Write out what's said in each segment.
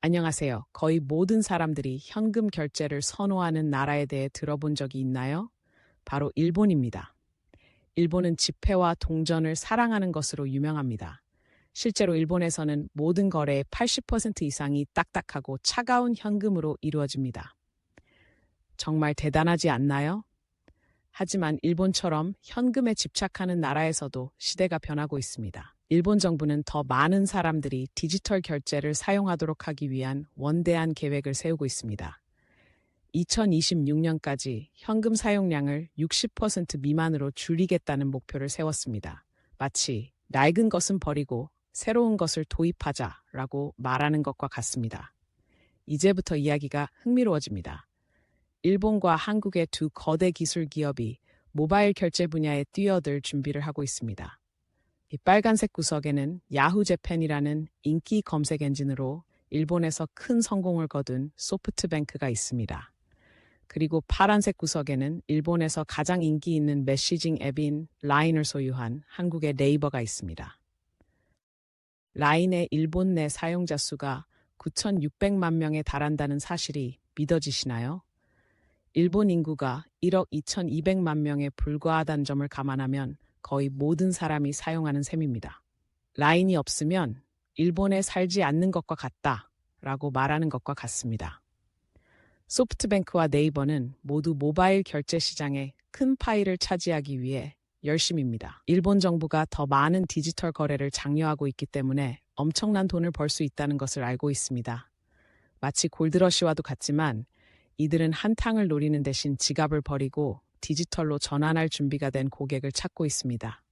안녕하세요. 거의 모든 사람들이 현금 결제를 선호하는 나라에 대해 들어본 적이 있나요? 바로 일본입니다. 일본은 지폐와 동전을 사랑하는 것으로 유명합니다. 실제로 일본에서는 모든 거래의 80% 이상이 딱딱하고 차가운 현금으로 이루어집니다. 정말 대단하지 않나요? 하지만 일본처럼 현금에 집착하는 나라에서도 시대가 변하고 있습니다. 일본 정부는 더 많은 사람들이 디지털 결제를 사용하도록 하기 위한 원대한 계획을 세우고 있습니다. 2026년까지 현금 사용량을 60% 미만으로 줄이겠다는 목표를 세웠습니다. 마치 낡은 것은 버리고 새로운 것을 도입하자라고 말하는 것과 같습니다. 이제부터 이야기가 흥미로워집니다. 일본과 한국의 두 거대 기술 기업이 모바일 결제 분야에 뛰어들 준비를 하고 있습니다. 이 빨간색 구석에는 야후 재팬이라는 인기 검색 엔진으로 일본에서 큰 성공을 거둔 소프트뱅크가 있습니다. 그리고 파란색 구석에는 일본에서 가장 인기 있는 메시징 앱인 라인을 소유한 한국의 네이버가 있습니다. 라인의 일본 내 사용자 수가 9,600만 명에 달한다는 사실이 믿어지시나요? 일본 인구가 1억 2,200만 명에 불과하다는 점을 감안하면 거의 모든 사람이 사용하는 셈입니다. 라인이 없으면 일본에 살지 않는 것과 같다라고 말하는 것과 같습니다. 소프트뱅크와 네이버는 모두 모바일 결제 시장의 큰 파일을 차지하기 위해 열심입니다. 일본 정부가 더 많은 디지털 거래를 장려하고 있기 때문에 엄청난 돈을 벌 수 있다는 것을 알고 있습니다. 마치 골드러시와도 같지만 이들은 한탕을 노리는 대신 지갑을 버리고 디지털로 전환할 준비가 된 고객을 찾고 있습니다.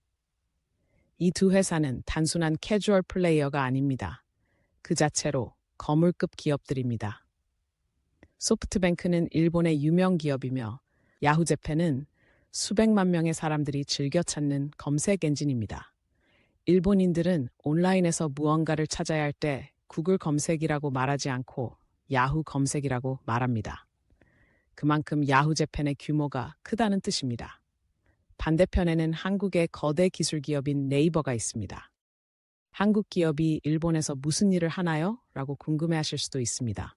이 두 회사는 단순한 캐주얼 플레이어가 아닙니다. 그 자체로 거물급 기업들입니다. 소프트뱅크는 일본의 유명 기업이며 야후재팬은 수백만 명의 사람들이 즐겨 찾는 검색 엔진입니다. 일본인들은 온라인에서 무언가를 찾아야 할 때 구글 검색이라고 말하지 않고 야후 검색이라고 말합니다. 그만큼 야후재팬의 규모가 크다는 뜻입니다. 반대편에는 한국의 거대 기술 기업인 네이버가 있습니다. 한국 기업이 일본에서 무슨 일을 하나요? 라고 궁금해하실 수도 있습니다.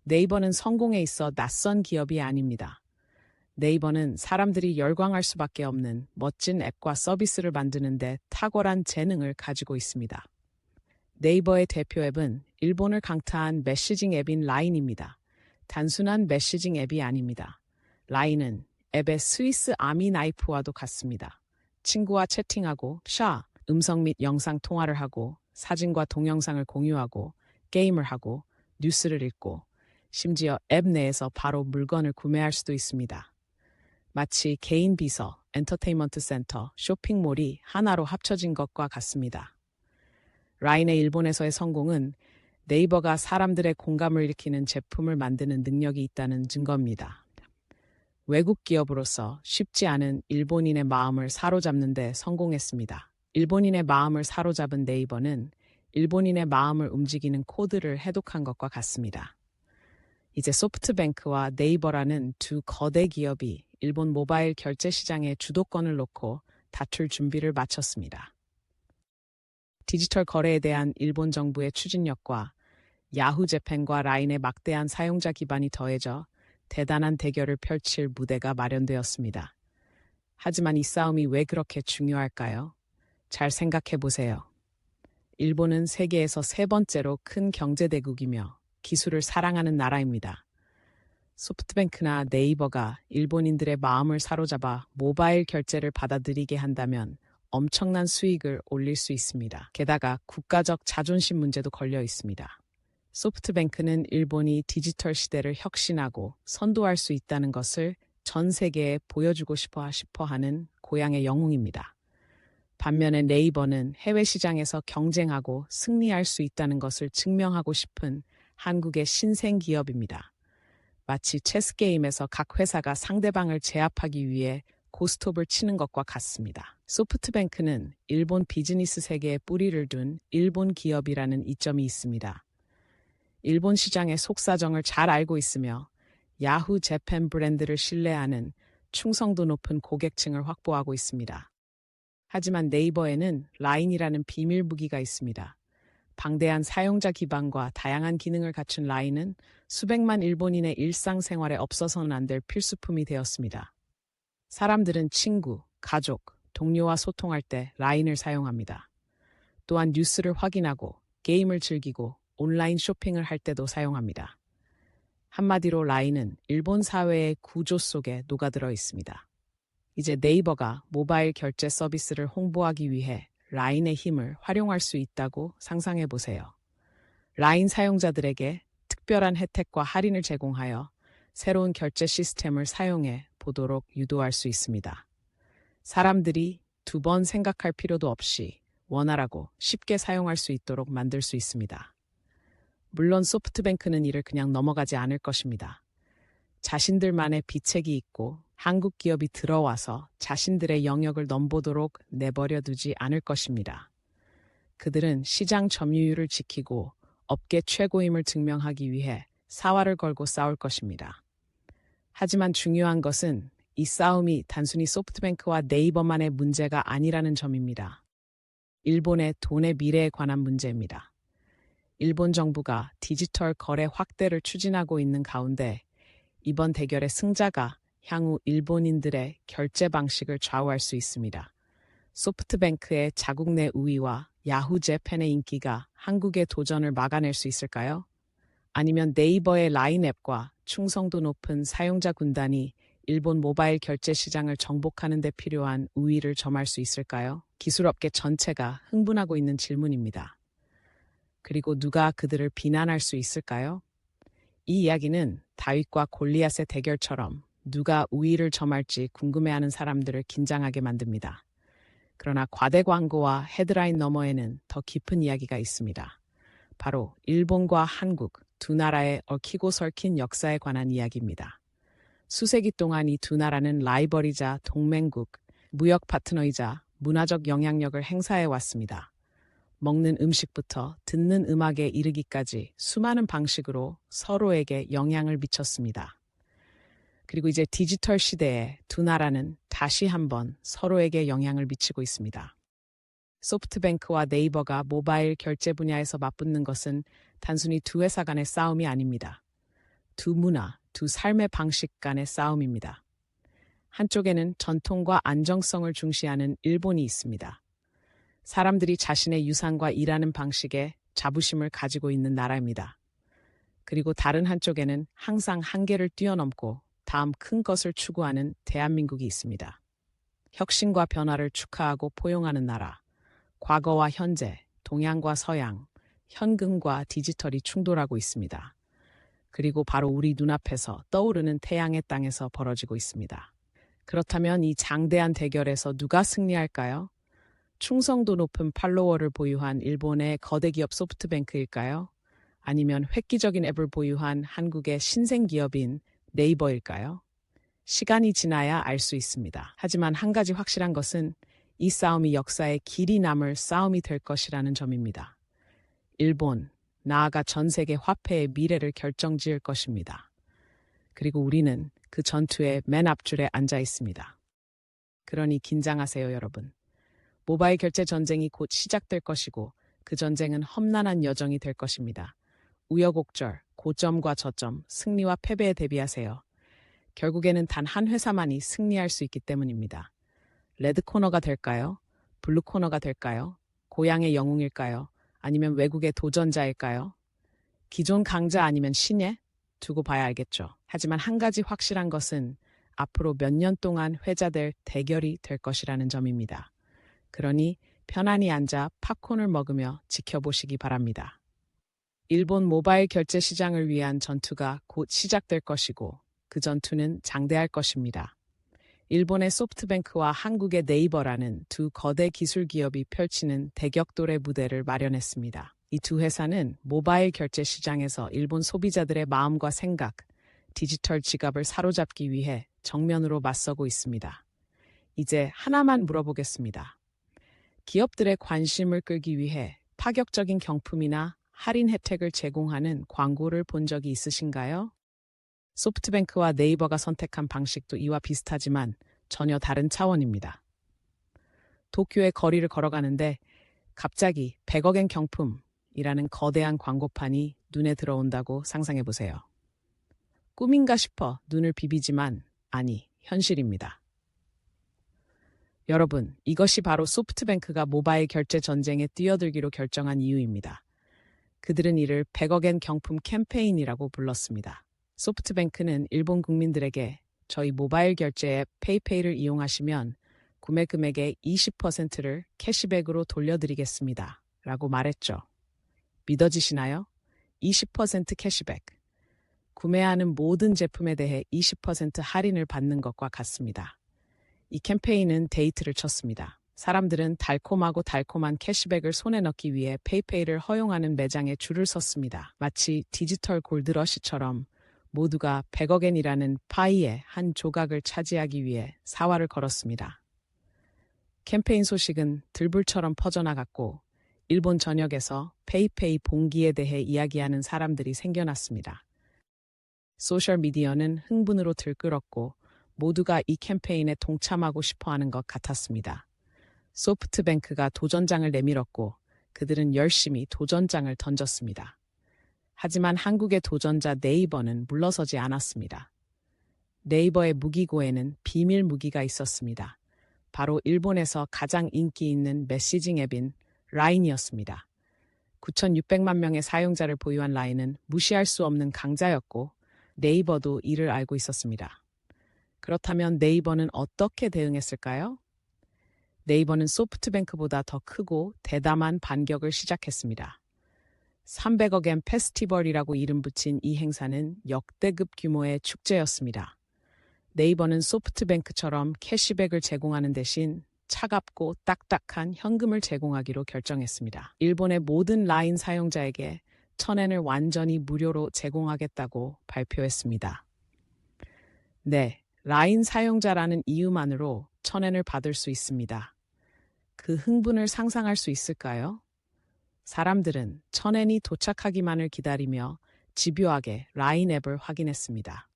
네이버는 성공에 있어 낯선 기업이 아닙니다. 네이버는 사람들이 열광할 수밖에 없는 멋진 앱과 서비스를 만드는데 탁월한 재능을 가지고 있습니다. 네이버의 대표 앱은 일본을 강타한 메시징 앱인 라인입니다. 단순한 메시징 앱이 아닙니다. 라인은 앱의 스위스 아미 나이프와도 같습니다. 친구와 채팅하고, 음성 및 영상 통화를 하고, 사진과 동영상을 공유하고, 게임을 하고, 뉴스를 읽고, 심지어 앱 내에서 바로 물건을 구매할 수도 있습니다. 마치 개인 비서, 엔터테인먼트 센터, 쇼핑몰이 하나로 합쳐진 것과 같습니다. 라인의 일본에서의 성공은 네이버가 사람들의 공감을 일으키는 제품을 만드는 능력이 있다는 증거입니다. 외국 기업으로서 쉽지 않은 일본인의 마음을 사로잡는 데 성공했습니다. 일본인의 마음을 사로잡은 네이버는 일본인의 마음을 움직이는 코드를 해독한 것과 같습니다. 이제 소프트뱅크와 네이버라는 두 거대 기업이 일본 모바일 결제 시장의 주도권을 놓고 다툴 준비를 마쳤습니다. 디지털 거래에 대한 일본 정부의 추진력과 야후 재팬과 라인의 막대한 사용자 기반이 더해져 대단한 대결을 펼칠 무대가 마련되었습니다. 하지만 이 싸움이 왜 그렇게 중요할까요? 잘 생각해 보세요. 일본은 세계에서 세 번째로 큰 경제대국이며 기술을 사랑하는 나라입니다. 소프트뱅크나 네이버가 일본인들의 마음을 사로잡아 모바일 결제를 받아들이게 한다면 엄청난 수익을 올릴 수 있습니다. 게다가 국가적 자존심 문제도 걸려 있습니다. 소프트뱅크는 일본이 디지털 시대를 혁신하고 선도할 수 있다는 것을 전 세계에 보여주고 싶어 하는 고향의 영웅입니다. 반면에 네이버는 해외 시장에서 경쟁하고 승리할 수 있다는 것을 증명하고 싶은 한국의 신생 기업입니다. 마치 체스 게임에서 각 회사가 상대방을 제압하기 위해 고스톱을 치는 것과 같습니다. 소프트뱅크는 일본 비즈니스 세계에 뿌리를 둔 일본 기업이라는 이점이 있습니다. 일본 시장의 속사정을 잘 알고 있으며 야후 재팬 브랜드를 신뢰하는 충성도 높은 고객층을 확보하고 있습니다. 하지만 네이버에는 라인이라는 비밀 무기가 있습니다. 방대한 사용자 기반과 다양한 기능을 갖춘 라인은 수백만 일본인의 일상생활에 없어서는 안 될 필수품이 되었습니다. 사람들은 친구, 가족, 동료와 소통할 때 라인을 사용합니다. 또한 뉴스를 확인하고 게임을 즐기고 온라인 쇼핑을 할 때도 사용합니다. 한마디로 라인은 일본 사회의 구조 속에 녹아들어 있습니다. 이제 네이버가 모바일 결제 서비스를 홍보하기 위해 라인의 힘을 활용할 수 있다고 상상해 보세요. 라인 사용자들에게 특별한 혜택과 할인을 제공하여 새로운 결제 시스템을 사용해 보도록 유도할 수 있습니다. 사람들이 두 번 생각할 필요도 없이 원활하고 쉽게 사용할 수 있도록 만들 수 있습니다. 물론 소프트뱅크는 이를 그냥 넘어가지 않을 것입니다. 자신들만의 비책이 있고 한국 기업이 들어와서 자신들의 영역을 넘보도록 내버려 두지 않을 것입니다. 그들은 시장 점유율을 지키고 업계 최고임을 증명하기 위해 사활을 걸고 싸울 것입니다. 하지만 중요한 것은 이 싸움이 단순히 소프트뱅크와 네이버만의 문제가 아니라는 점입니다. 일본의 돈의 미래에 관한 문제입니다. 일본 정부가 디지털 거래 확대를 추진하고 있는 가운데 이번 대결의 승자가 향후 일본인들의 결제 방식을 좌우할 수 있습니다. 소프트뱅크의 자국 내 우위와 야후재팬의 인기가 한국의 도전을 막아낼 수 있을까요? 아니면 네이버의 라인 앱과 충성도 높은 사용자 군단이 일본 모바일 결제 시장을 정복하는 데 필요한 우위를 점할 수 있을까요? 기술업계 전체가 흥분하고 있는 질문입니다. 그리고 누가 그들을 비난할 수 있을까요? 이 이야기는 다윗과 골리앗의 대결처럼 누가 우위를 점할지 궁금해하는 사람들을 긴장하게 만듭니다. 그러나 과대 광고와 헤드라인 너머에는 더 깊은 이야기가 있습니다. 바로 일본과 한국 두 나라의 얽히고 설킨 역사에 관한 이야기입니다. 수세기 동안 이 두 나라는 라이벌이자 동맹국, 무역 파트너이자 문화적 영향력을 행사해 왔습니다. 먹는 음식부터 듣는 음악에 이르기까지 수많은 방식으로 서로에게 영향을 미쳤습니다. 그리고 이제 디지털 시대에 두 나라는 다시 한번 서로에게 영향을 미치고 있습니다. 소프트뱅크와 네이버가 모바일 결제 분야에서 맞붙는 것은 단순히 두 회사 간의 싸움이 아닙니다. 두 문화, 두 삶의 방식 간의 싸움입니다. 한쪽에는 전통과 안정성을 중시하는 일본이 있습니다. 사람들이 자신의 유산과 일하는 방식에 자부심을 가지고 있는 나라입니다. 그리고 다른 한쪽에는 항상 한계를 뛰어넘고 다음 큰 것을 추구하는 대한민국이 있습니다. 혁신과 변화를 축하하고 포용하는 나라, 과거와 현재, 동양과 서양, 현금과 디지털이 충돌하고 있습니다. 그리고 바로 우리 눈앞에서 떠오르는 태양의 땅에서 벌어지고 있습니다. 그렇다면 이 장대한 대결에서 누가 승리할까요? 충성도 높은 팔로워를 보유한 일본의 거대 기업 소프트뱅크일까요? 아니면 획기적인 앱을 보유한 한국의 신생 기업인 네이버일까요? 시간이 지나야 알 수 있습니다. 하지만 한 가지 확실한 것은 이 싸움이 역사에 길이 남을 싸움이 될 것이라는 점입니다. 일본, 나아가 전 세계 화폐의 미래를 결정지을 것입니다. 그리고 우리는 그 전투의 맨 앞줄에 앉아 있습니다. 그러니 긴장하세요, 여러분. 모바일 결제 전쟁이 곧 시작될 것이고 그 전쟁은 험난한 여정이 될 것입니다. 우여곡절, 고점과 저점, 승리와 패배에 대비하세요. 결국에는 단 한 회사만이 승리할 수 있기 때문입니다. 레드 코너가 될까요? 블루 코너가 될까요? 고향의 영웅일까요? 아니면 외국의 도전자일까요? 기존 강자 아니면 신예? 두고 봐야 알겠죠. 하지만 한 가지 확실한 것은 앞으로 몇 년 동안 회자될 대결이 될 것이라는 점입니다. 그러니 편안히 앉아 팝콘을 먹으며 지켜보시기 바랍니다. 일본 모바일 결제 시장을 위한 전투가 곧 시작될 것이고 그 전투는 장대할 것입니다. 일본의 소프트뱅크와 한국의 네이버라는 두 거대 기술 기업이 펼치는 대격돌의 무대를 마련했습니다. 이 두 회사는 모바일 결제 시장에서 일본 소비자들의 마음과 생각, 디지털 지갑을 사로잡기 위해 정면으로 맞서고 있습니다. 이제 하나만 물어보겠습니다. 기업들의 관심을 끌기 위해 파격적인 경품이나 할인 혜택을 제공하는 광고를 본 적이 있으신가요? 소프트뱅크와 네이버가 선택한 방식도 이와 비슷하지만 전혀 다른 차원입니다. 도쿄의 거리를 걸어가는데 갑자기 100억엔 경품, 이라는 거대한 광고판이 눈에 들어온다고 상상해 보세요. 꿈인가 싶어 눈을 비비지만 아니, 현실입니다. 여러분, 이것이 바로 소프트뱅크가 모바일 결제 전쟁에 뛰어들기로 결정한 이유입니다. 그들은 이를 100억엔 경품 캠페인이라고 불렀습니다. 소프트뱅크는 일본 국민들에게 저희 모바일 결제 앱 페이페이를 이용하시면 구매 금액의 20%를 캐시백으로 돌려드리겠습니다. 라고 말했죠. 믿어지시나요? 20% 캐시백. 구매하는 모든 제품에 대해 20% 할인을 받는 것과 같습니다. 이 캠페인은 데이트를 쳤습니다. 사람들은 달콤한 캐시백을 손에 넣기 위해 페이페이를 허용하는 매장에 줄을 섰습니다. 마치 디지털 골드러시처럼 모두가 100억엔이라는 파이의 한 조각을 차지하기 위해 사활을 걸었습니다. 캠페인 소식은 들불처럼 퍼져나갔고 일본 전역에서 페이페이 봉기에 대해 이야기하는 사람들이 생겨났습니다. 소셜미디어는 흥분으로 들끓었고 모두가 이 캠페인에 동참하고 싶어하는 것 같았습니다. 소프트뱅크가 도전장을 내밀었고 그들은 열심히 도전장을 던졌습니다. 하지만 한국의 도전자 네이버는 물러서지 않았습니다. 네이버의 무기고에는 비밀 무기가 있었습니다. 바로 일본에서 가장 인기 있는 메시징 앱인 라인이었습니다. 9,600만 명의 사용자를 보유한 라인은 무시할 수 없는 강자였고 네이버도 이를 알고 있었습니다. 그렇다면 네이버는 어떻게 대응했을까요? 네이버는 소프트뱅크보다 더 크고 대담한 반격을 시작했습니다. 300억엔 페스티벌이라고 이름 붙인 이 행사는 역대급 규모의 축제였습니다. 네이버는 소프트뱅크처럼 캐시백을 제공하는 대신 차갑고 딱딱한 현금을 제공하기로 결정했습니다. 일본의 모든 라인 사용자에게 1,000엔을 완전히 무료로 제공하겠다고 발표했습니다. 네, 라인 사용자라는 이유만으로 1,000엔을 받을 수 있습니다. 그 흥분을 상상할 수 있을까요? 사람들은 1,000엔이 도착하기만을 기다리며 집요하게 라인 앱을 확인했습니다.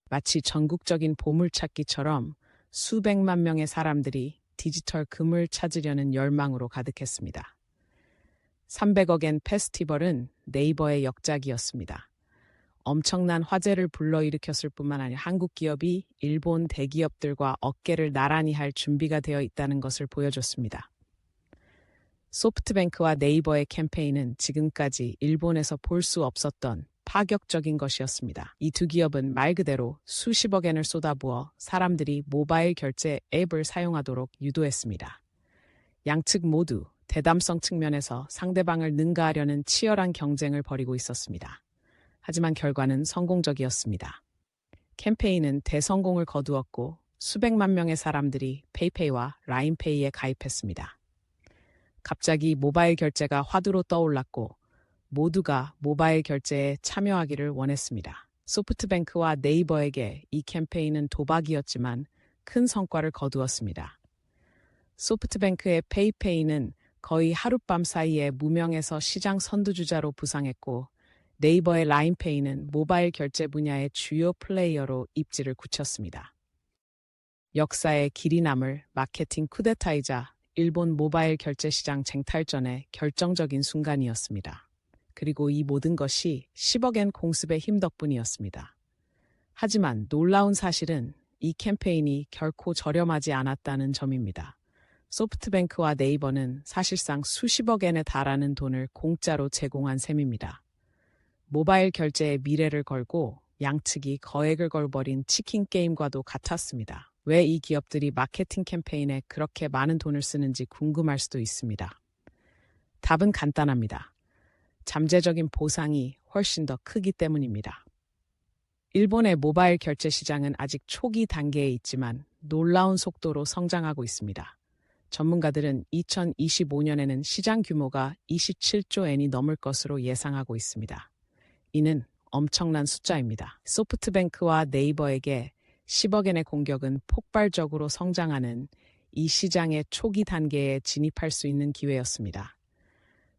마치 전국적인 보물찾기처럼 수백만 명의 사람들이 디지털 금을 찾으려는 열망으로 가득했습니다. 300억엔 페스티벌은 네이버의 역작이었습니다. 엄청난 화제를 불러일으켰을 뿐만 아니라 한국 기업이 일본 대기업들과 어깨를 나란히 할 준비가 되어 있다는 것을 보여줬습니다. 소프트뱅크와 네이버의 캠페인은 지금까지 일본에서 볼 수 없었던 파격적인 것이었습니다. 이 두 기업은 말 그대로 수십억엔을 쏟아부어 사람들이 모바일 결제 앱을 사용하도록 유도했습니다. 양측 모두 대담성 측면에서 상대방을 능가하려는 치열한 경쟁을 벌이고 있었습니다. 하지만 결과는 성공적이었습니다. 캠페인은 대성공을 거두었고 수백만 명의 사람들이 페이페이와 라인페이에 가입했습니다. 갑자기 모바일 결제가 화두로 떠올랐고 모두가 모바일 결제에 참여하기를 원했습니다. 소프트뱅크와 네이버에게 이 캠페인은 도박이었지만 큰 성과를 거두었습니다. 소프트뱅크의 페이페이는 거의 하룻밤 사이에 무명에서 시장 선두주자로 부상했고 네이버의 라인페이는 모바일 결제 분야의 주요 플레이어로 입지를 굳혔습니다. 역사의 길이 남을 마케팅 쿠데타이자 일본 모바일 결제 시장 쟁탈전의 결정적인 순간이었습니다. 그리고 이 모든 것이 10억엔 공습의 힘 덕분이었습니다. 하지만 놀라운 사실은 이 캠페인이 결코 저렴하지 않았다는 점입니다. 소프트뱅크와 네이버는 사실상 수십억엔에 달하는 돈을 공짜로 제공한 셈입니다. 모바일 결제의 미래를 걸고 양측이 거액을 걸버린 치킨 게임과도 같았습니다. 왜 이 기업들이 마케팅 캠페인에 그렇게 많은 돈을 쓰는지 궁금할 수도 있습니다. 답은 간단합니다. 잠재적인 보상이 훨씬 더 크기 때문입니다. 일본의 모바일 결제 시장은 아직 초기 단계에 있지만 놀라운 속도로 성장하고 있습니다. 전문가들은 2025년에는 시장 규모가 27조 엔이 넘을 것으로 예상하고 있습니다. 이는 엄청난 숫자입니다. 소프트뱅크와 네이버에게 10억엔의 공격은 폭발적으로 성장하는 이 시장의 초기 단계에 진입할 수 있는 기회였습니다.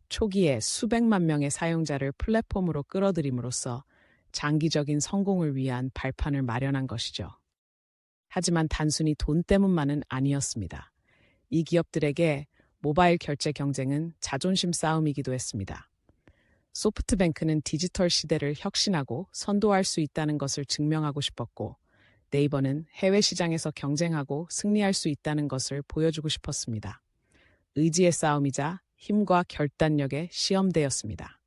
초기에 수백만 명의 사용자를 플랫폼으로 끌어들임으로써 장기적인 성공을 위한 발판을 마련한 것이죠. 하지만 단순히 돈 때문만은 아니었습니다. 이 기업들에게 모바일 결제 경쟁은 자존심 싸움이기도 했습니다. 소프트뱅크는 디지털 시대를 혁신하고 선도할 수 있다는 것을 증명하고 싶었고, 네이버는 해외 시장에서 경쟁하고 승리할 수 있다는 것을 보여주고 싶었습니다. 의지의 싸움이자 힘과 결단력의 시험대였습니다.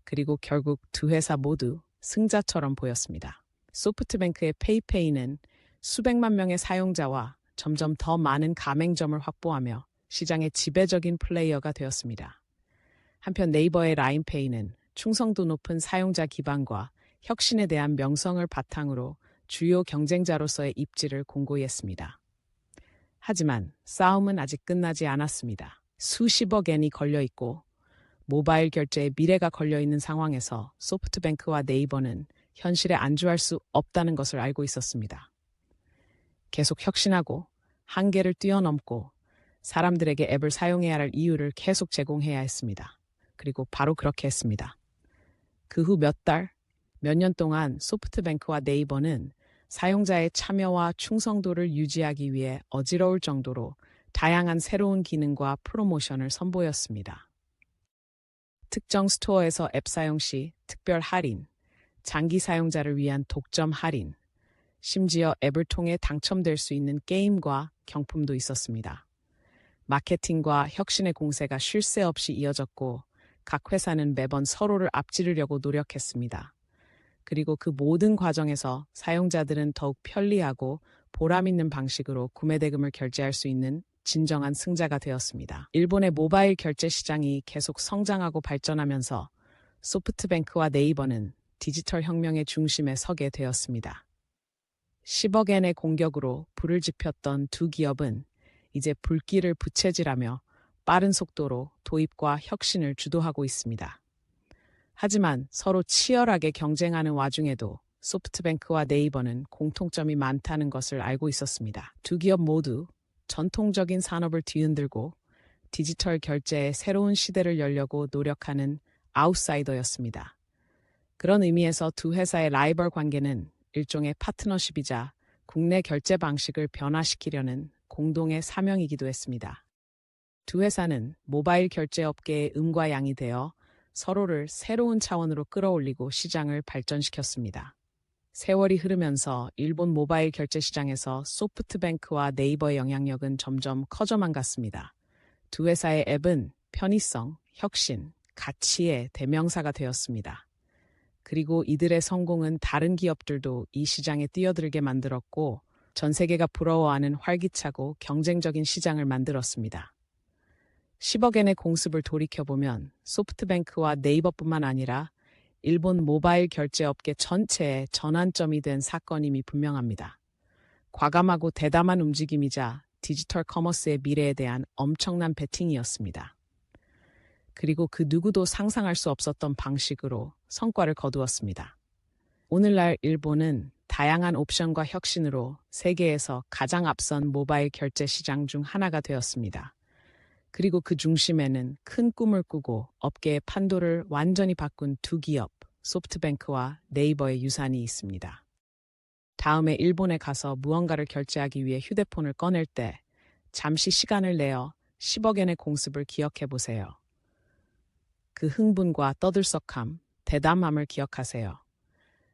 그리고 결국 두 회사 모두 승자처럼 보였습니다. 소프트뱅크의 페이페이는 수백만 명의 사용자와 점점 더 많은 가맹점을 확보하며 시장의 지배적인 플레이어가 되었습니다. 한편 네이버의 라인페이는 충성도 높은 사용자 기반과 혁신에 대한 명성을 바탕으로 주요 경쟁자로서의 입지를 공고히 했습니다. 하지만 싸움은 아직 끝나지 않았습니다. 수십억 엔이 걸려있고 모바일 결제의 미래가 걸려있는 상황에서 소프트뱅크와 네이버는 현실에 안주할 수 없다는 것을 알고 있었습니다. 계속 혁신하고 한계를 뛰어넘고 사람들에게 앱을 사용해야 할 이유를 계속 제공해야 했습니다. 그리고 바로 그렇게 했습니다. 그 후 몇 달, 몇 년 동안 소프트뱅크와 네이버는 사용자의 참여와 충성도를 유지하기 위해 어지러울 정도로 다양한 새로운 기능과 프로모션을 선보였습니다. 특정 스토어에서 앱 사용 시 특별 할인, 장기 사용자를 위한 독점 할인, 심지어 앱을 통해 당첨될 수 있는 게임과 경품도 있었습니다. 마케팅과 혁신의 공세가 쉴 새 없이 이어졌고 각 회사는 매번 서로를 앞지르려고 노력했습니다. 그리고 그 모든 과정에서 사용자들은 더욱 편리하고 보람 있는 방식으로 구매 대금을 결제할 수 있는 진정한 승자가 되었습니다. 일본의 모바일 결제 시장이 계속 성장하고 발전하면서 소프트뱅크와 네이버는 디지털 혁명의 중심에 서게 되었습니다. 10억 엔의 공격으로 불을 지폈던 두 기업은 이제 불길을 부채질하며 빠른 속도로 도입과 혁신을 주도하고 있습니다. 하지만 서로 치열하게 경쟁하는 와중에도 소프트뱅크와 네이버는 공통점이 많다는 것을 알고 있었습니다. 두 기업 모두 전통적인 산업을 뒤흔들고 디지털 결제의 새로운 시대를 열려고 노력하는 아웃사이더였습니다. 그런 의미에서 두 회사의 라이벌 관계는 일종의 파트너십이자 국내 결제 방식을 변화시키려는 공동의 사명이기도 했습니다. 두 회사는 모바일 결제 업계의 음과 양이 되어 서로를 새로운 차원으로 끌어올리고 시장을 발전시켰습니다. 세월이 흐르면서 일본 모바일 결제 시장에서 소프트뱅크와 네이버의 영향력은 점점 커져만 갔습니다. 두 회사의 앱은 편의성, 혁신, 가치의 대명사가 되었습니다. 그리고 이들의 성공은 다른 기업들도 이 시장에 뛰어들게 만들었고 전 세계가 부러워하는 활기차고 경쟁적인 시장을 만들었습니다. 10억 엔의 공습을 돌이켜보면 소프트뱅크와 네이버뿐만 아니라 일본 모바일 결제 업계 전체의 전환점이 된 사건임이 분명합니다. 과감하고 대담한 움직임이자 디지털 커머스의 미래에 대한 엄청난 베팅이었습니다. 그리고 그 누구도 상상할 수 없었던 방식으로 성과를 거두었습니다. 오늘날 일본은 다양한 옵션과 혁신으로 세계에서 가장 앞선 모바일 결제 시장 중 하나가 되었습니다. 그리고 그 중심에는 큰 꿈을 꾸고 업계의 판도를 완전히 바꾼 두 기업, 소프트뱅크와 네이버의 유산이 있습니다. 다음에 일본에 가서 무언가를 결제하기 위해 휴대폰을 꺼낼 때 잠시 시간을 내어 10억 엔의 공습을 기억해 보세요. 그 흥분과 떠들썩함, 대담함을 기억하세요.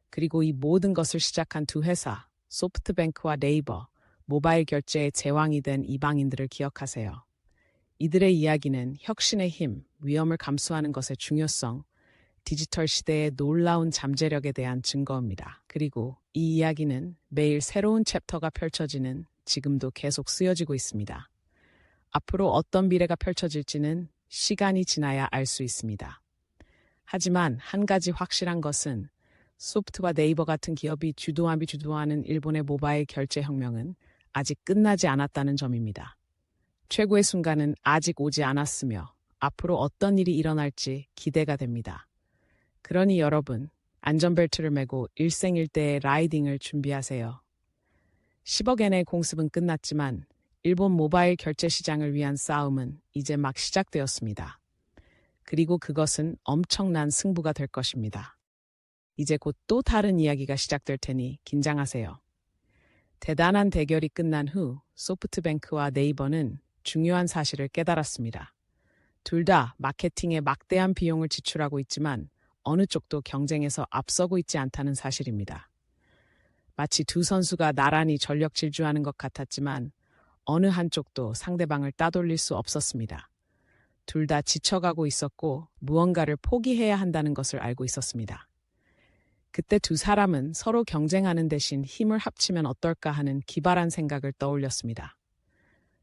그리고 이 모든 것을 시작한 두 회사, 소프트뱅크와 네이버, 모바일 결제의 제왕이 된 이방인들을 기억하세요. 이들의 이야기는 혁신의 힘, 위험을 감수하는 것의 중요성, 디지털 시대의 놀라운 잠재력에 대한 증거입니다. 그리고 이 이야기는 매일 새로운 챕터가 펼쳐지는 지금도 계속 쓰여지고 있습니다. 앞으로 어떤 미래가 펼쳐질지는 시간이 지나야 알 수 있습니다. 하지만 한 가지 확실한 것은 소프트와 네이버 같은 기업이 주도하는 일본의 모바일 결제 혁명은 아직 끝나지 않았다는 점입니다. 최고의 순간은 아직 오지 않았으며 앞으로 어떤 일이 일어날지 기대가 됩니다. 그러니 여러분, 안전벨트를 매고 일생일대의 라이딩을 준비하세요. 10억 엔의 공습은 끝났지만 일본 모바일 결제 시장을 위한 싸움은 이제 막 시작되었습니다. 그리고 그것은 엄청난 승부가 될 것입니다. 이제 곧 또 다른 이야기가 시작될 테니 긴장하세요. 대단한 대결이 끝난 후 소프트뱅크와 네이버는 중요한 사실을 깨달았습니다. 둘 다 마케팅에 막대한 비용을 지출하고 있지만 어느 쪽도 경쟁에서 앞서고 있지 않다는 사실입니다. 마치 두 선수가 나란히 전력 질주하는 것 같았지만 어느 한쪽도 상대방을 따돌릴 수 없었습니다. 둘 다 지쳐가고 있었고 무언가를 포기해야 한다는 것을 알고 있었습니다. 그때 두 사람은 서로 경쟁하는 대신 힘을 합치면 어떨까 하는 기발한 생각을 떠올렸습니다.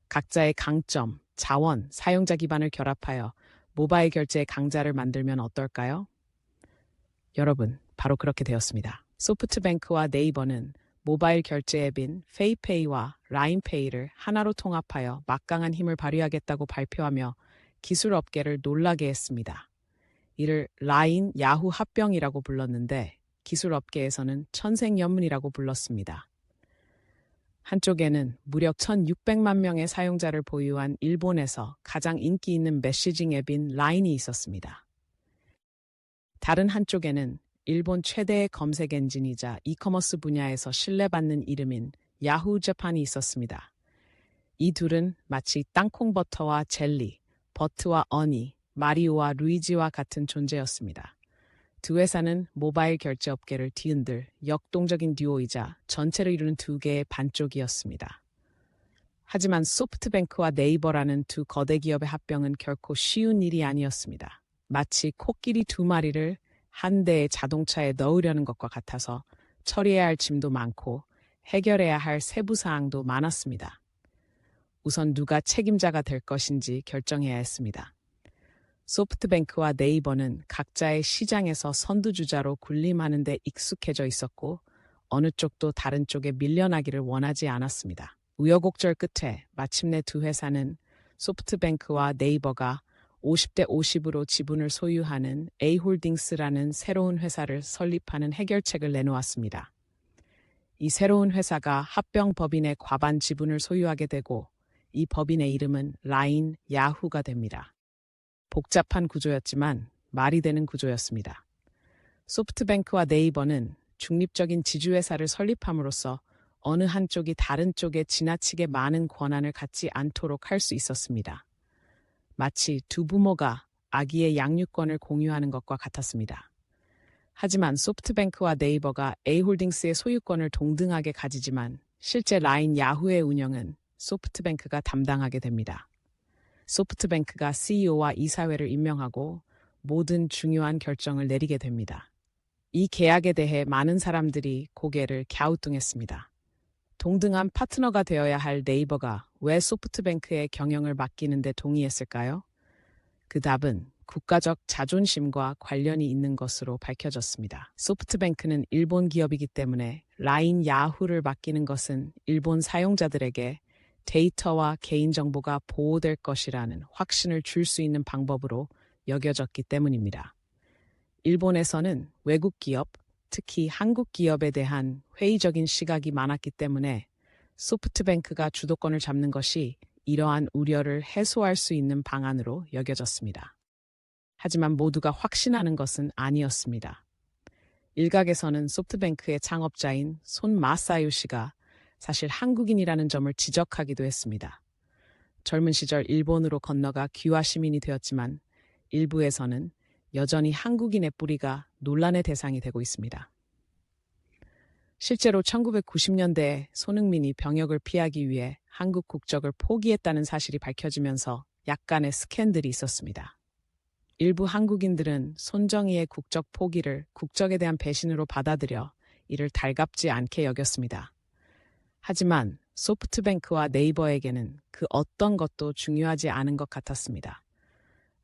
각자의 강점, 자원, 사용자 기반을 결합하여 모바일 결제의 강자를 만들면 어떨까요? 여러분, 바로 그렇게 되었습니다. 소프트뱅크와 네이버는 모바일 결제 앱인 페이페이와 라인페이를 하나로 통합하여 막강한 힘을 발휘하겠다고 발표하며 기술 업계를 놀라게 했습니다. 이를 라인 야후 합병이라고 불렀는데 기술 업계에서는 천생연분이라고 불렀습니다. 한쪽에는 무려 1,600만 명의 사용자를 보유한 일본에서 가장 인기 있는 메시징 앱인 라인이 있었습니다. 다른 한쪽에는 일본 최대의 검색 엔진이자 이커머스 분야에서 신뢰받는 이름인 야후 재판이 있었습니다. 이 둘은 마치 땅콩버터와 젤리, 버트와 어니, 마리오와 루이지와 같은 존재였습니다. 두 회사는 모바일 결제 업계를 뒤흔들 역동적인 듀오이자 전체를 이루는 두 개의 반쪽이었습니다. 하지만 소프트뱅크와 네이버라는 두 거대 기업의 합병은 결코 쉬운 일이 아니었습니다. 마치 코끼리 두 마리를 한 대의 자동차에 넣으려는 것과 같아서 처리해야 할 짐도 많고 해결해야 할 세부 사항도 많았습니다. 우선 누가 책임자가 될 것인지 결정해야 했습니다. 소프트뱅크와 네이버는 각자의 시장에서 선두주자로 군림하는 데 익숙해져 있었고 어느 쪽도 다른 쪽에 밀려나기를 원하지 않았습니다. 우여곡절 끝에 마침내 두 회사는 소프트뱅크와 네이버가 50대 50으로 지분을 소유하는 A홀딩스라는 새로운 회사를 설립하는 해결책을 내놓았습니다. 이 새로운 회사가 합병 법인의 과반 지분을 소유하게 되고 이 법인의 이름은 라인 야후가 됩니다. 복잡한 구조였지만 말이 되는 구조였습니다. 소프트뱅크와 네이버는 중립적인 지주회사를 설립함으로써 어느 한쪽이 다른 쪽에 지나치게 많은 권한을 갖지 않도록 할 수 있었습니다. 마치 두 부모가 아기의 양육권을 공유하는 것과 같았습니다. 하지만 소프트뱅크와 네이버가 A홀딩스의 소유권을 동등하게 가지지만 실제 라인 야후의 운영은 소프트뱅크가 담당하게 됩니다. 소프트뱅크가 CEO와 이사회를 임명하고 모든 중요한 결정을 내리게 됩니다. 이 계약에 대해 많은 사람들이 고개를 갸우뚱했습니다. 동등한 파트너가 되어야 할 네이버가 왜 소프트뱅크의 경영을 맡기는 데 동의했을까요? 그 답은 국가적 자존심과 관련이 있는 것으로 밝혀졌습니다. 소프트뱅크는 일본 기업이기 때문에 라인 야후를 맡기는 것은 일본 사용자들에게 데이터와 개인정보가 보호될 것이라는 확신을 줄 수 있는 방법으로 여겨졌기 때문입니다. 일본에서는 외국 기업, 특히 한국 기업에 대한 회의적인 시각이 많았기 때문에 소프트뱅크가 주도권을 잡는 것이 이러한 우려를 해소할 수 있는 방안으로 여겨졌습니다. 하지만 모두가 확신하는 것은 아니었습니다. 일각에서는 소프트뱅크의 창업자인 손 마사요 씨가 사실 한국인이라는 점을 지적하기도 했습니다. 젊은 시절 일본으로 건너가 귀화 시민이 되었지만 일부에서는 여전히 한국인의 뿌리가 논란의 대상이 되고 있습니다. 실제로 1990년대에 손흥민이 병역을 피하기 위해 한국 국적을 포기했다는 사실이 밝혀지면서 약간의 스캔들이 있었습니다. 일부 한국인들은 손정희의 국적 포기를 국적에 대한 배신으로 받아들여 이를 달갑지 않게 여겼습니다. 하지만 소프트뱅크와 네이버에게는 그 어떤 것도 중요하지 않은 것 같았습니다.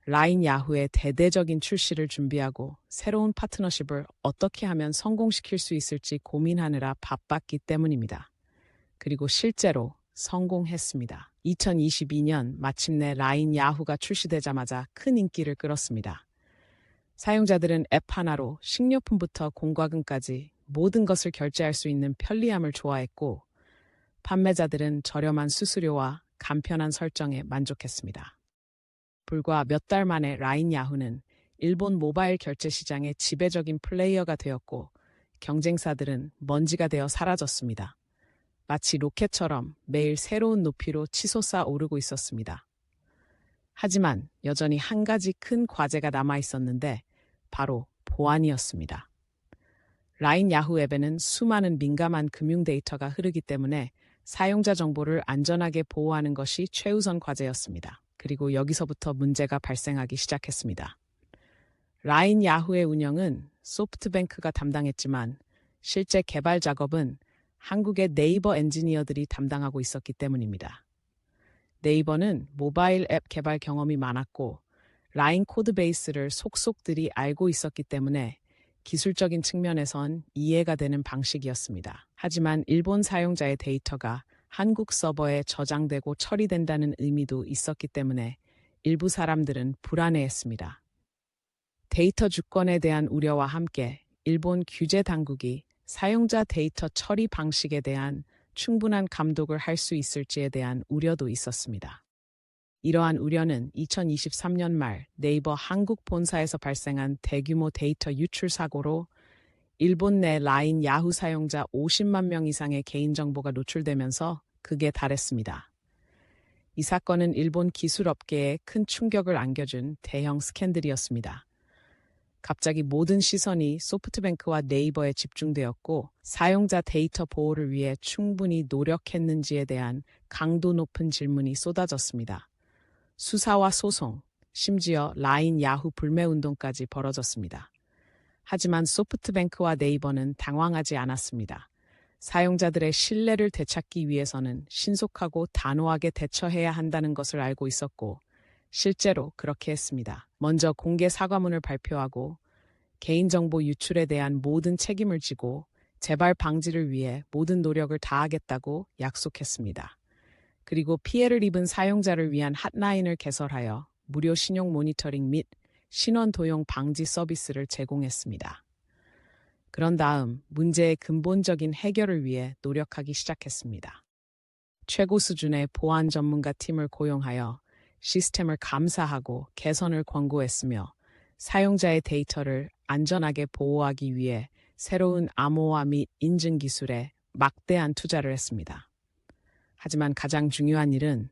라인 야후의 대대적인 출시를 준비하고 새로운 파트너십을 어떻게 하면 성공시킬 수 있을지 고민하느라 바빴기 때문입니다. 그리고 실제로 성공했습니다. 2022년 마침내 라인 야후가 출시되자마자 큰 인기를 끌었습니다. 사용자들은 앱 하나로 식료품부터 공과금까지 모든 것을 결제할 수 있는 편리함을 좋아했고 판매자들은 저렴한 수수료와 간편한 설정에 만족했습니다. 불과 몇 달 만에 라인 야후는 일본 모바일 결제 시장의 지배적인 플레이어가 되었고 경쟁사들은 먼지가 되어 사라졌습니다. 마치 로켓처럼 매일 새로운 높이로 치솟아 오르고 있었습니다. 하지만 여전히 한 가지 큰 과제가 남아 있었는데 바로 보안이었습니다. 라인 야후 앱에는 수많은 민감한 금융 데이터가 흐르기 때문에 사용자 정보를 안전하게 보호하는 것이 최우선 과제였습니다. 그리고 여기서부터 문제가 발생하기 시작했습니다. 라인 야후의 운영은 소프트뱅크가 담당했지만 실제 개발 작업은 한국의 네이버 엔지니어들이 담당하고 있었기 때문입니다. 네이버는 모바일 앱 개발 경험이 많았고 라인 코드베이스를 속속들이 알고 있었기 때문에 기술적인 측면에선 이해가 되는 방식이었습니다. 하지만 일본 사용자의 데이터가 한국 서버에 저장되고 처리된다는 의미도 있었기 때문에 일부 사람들은 불안해했습니다. 데이터 주권에 대한 우려와 함께 일본 규제 당국이 사용자 데이터 처리 방식에 대한 충분한 감독을 할 수 있을지에 대한 우려도 있었습니다. 이러한 우려는 2023년 말 네이버 한국 본사에서 발생한 대규모 데이터 유출 사고로 일본 내 라인 야후 사용자 50만 명 이상의 개인정보가 노출되면서 극에 달했습니다. 이 사건은 일본 기술업계에 큰 충격을 안겨준 대형 스캔들이었습니다. 갑자기 모든 시선이 소프트뱅크와 네이버에 집중되었고 사용자 데이터 보호를 위해 충분히 노력했는지에 대한 강도 높은 질문이 쏟아졌습니다. 수사와 소송, 심지어 라인 야후 불매운동까지 벌어졌습니다. 하지만 소프트뱅크와 네이버는 당황하지 않았습니다. 사용자들의 신뢰를 되찾기 위해서는 신속하고 단호하게 대처해야 한다는 것을 알고 있었고 실제로 그렇게 했습니다. 먼저 공개 사과문을 발표하고 개인정보 유출에 대한 모든 책임을 지고 재발 방지를 위해 모든 노력을 다하겠다고 약속했습니다. 그리고 피해를 입은 사용자를 위한 핫라인을 개설하여 무료 신용 모니터링 및 신원 도용 방지 서비스를 제공했습니다. 그런 다음 문제의 근본적인 해결을 위해 노력하기 시작했습니다. 최고 수준의 보안 전문가 팀을 고용하여 시스템을 감사하고 개선을 권고했으며 사용자의 데이터를 안전하게 보호하기 위해 새로운 암호화 및 인증 기술에 막대한 투자를 했습니다. 하지만 가장 중요한 일은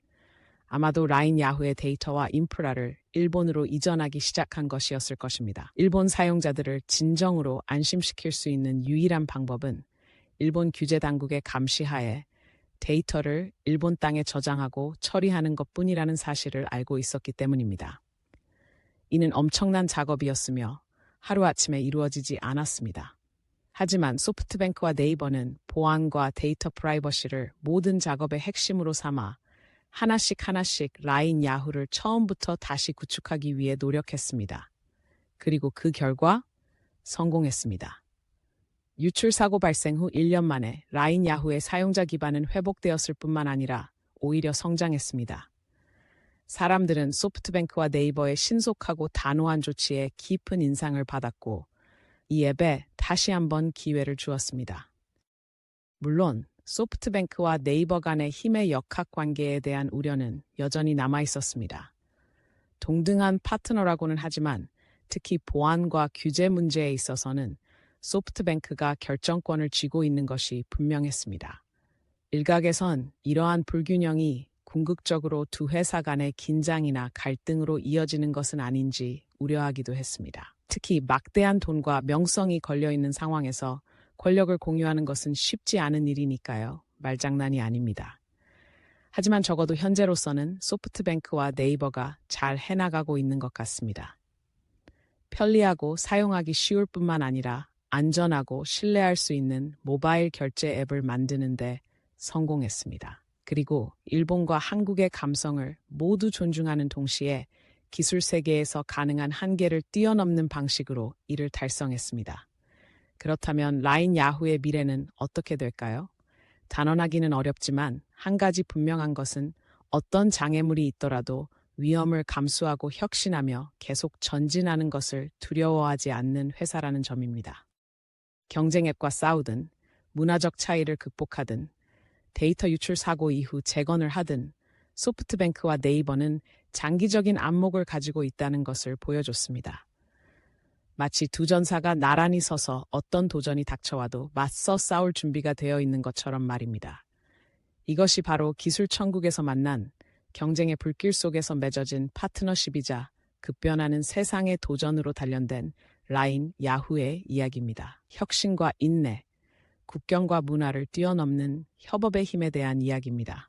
아마도 라인 야후의 데이터와 인프라를 일본으로 이전하기 시작한 것이었을 것입니다. 일본 사용자들을 진정으로 안심시킬 수 있는 유일한 방법은 일본 규제 당국의 감시하에 데이터를 일본 땅에 저장하고 처리하는 것뿐이라는 사실을 알고 있었기 때문입니다. 이는 엄청난 작업이었으며 하루아침에 이루어지지 않았습니다. 하지만 소프트뱅크와 네이버는 보안과 데이터 프라이버시를 모든 작업의 핵심으로 삼아 하나씩 라인 야후를 처음부터 다시 구축하기 위해 노력했습니다. 그리고 그 결과 성공했습니다. 유출 사고 발생 후 1년 만에 라인 야후의 사용자 기반은 회복되었을 뿐만 아니라 오히려 성장했습니다. 사람들은 소프트뱅크와 네이버의 신속하고 단호한 조치에 깊은 인상을 받았고 이 앱에 다시 한번 기회를 주었습니다. 물론 소프트뱅크와 네이버 간의 힘의 역학관계에 대한 우려는 여전히 남아 있었습니다. 동등한 파트너라고는 하지만 특히 보안과 규제 문제에 있어서는 소프트뱅크가 결정권을 쥐고 있는 것이 분명했습니다. 일각에선 이러한 불균형이 궁극적으로 두 회사 간의 긴장이나 갈등으로 이어지는 것은 아닌지 우려하기도 했습니다. 특히 막대한 돈과 명성이 걸려있는 상황에서 권력을 공유하는 것은 쉽지 않은 일이니까요. 말장난이 아닙니다. 하지만 적어도 현재로서는 소프트뱅크와 네이버가 잘 해나가고 있는 것 같습니다. 편리하고 사용하기 쉬울 뿐만 아니라 안전하고 신뢰할 수 있는 모바일 결제 앱을 만드는데 성공했습니다. 그리고 일본과 한국의 감성을 모두 존중하는 동시에 기술 세계에서 가능한 한계를 뛰어넘는 방식으로 이를 달성했습니다. 그렇다면 라인 야후의 미래는 어떻게 될까요? 단언하기는 어렵지만 한 가지 분명한 것은 어떤 장애물이 있더라도 위험을 감수하고 혁신하며 계속 전진하는 것을 두려워하지 않는 회사라는 점입니다. 경쟁 앱과 싸우든 문화적 차이를 극복하든 데이터 유출 사고 이후 재건을 하든 소프트뱅크와 네이버는 장기적인 안목을 가지고 있다는 것을 보여줬습니다. 마치 두 전사가 나란히 서서 어떤 도전이 닥쳐와도 맞서 싸울 준비가 되어 있는 것처럼 말입니다. 이것이 바로 기술 천국에서 만난 경쟁의 불길 속에서 맺어진 파트너십이자 급변하는 세상의 도전으로 단련된 라인, 야후의 이야기입니다. 혁신과 인내, 국경과 문화를 뛰어넘는 협업의 힘에 대한 이야기입니다.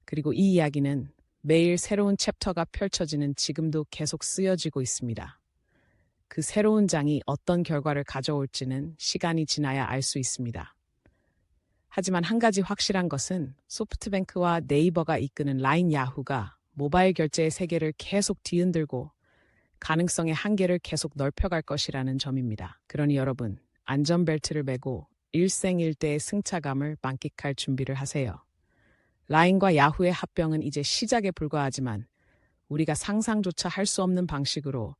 그리고 이 이야기는 매일 새로운 챕터가 펼쳐지는 지금도 계속 쓰여지고 있습니다. 그 새로운 장이 어떤 결과를 가져올지는 시간이 지나야 알 수 있습니다. 하지만 한 가지 확실한 것은 소프트뱅크와 네이버가 이끄는 라인 야후가 모바일 결제의 세계를 계속 뒤흔들고 가능성의 한계를 계속 넓혀갈 것이라는 점입니다. 그러니 여러분, 안전벨트를 매고 일생일대의 승차감을 만끽할 준비를 하세요. 라인과 야후의 합병은 이제 시작에 불과하지만 우리가 상상조차 할 수 없는 방식으로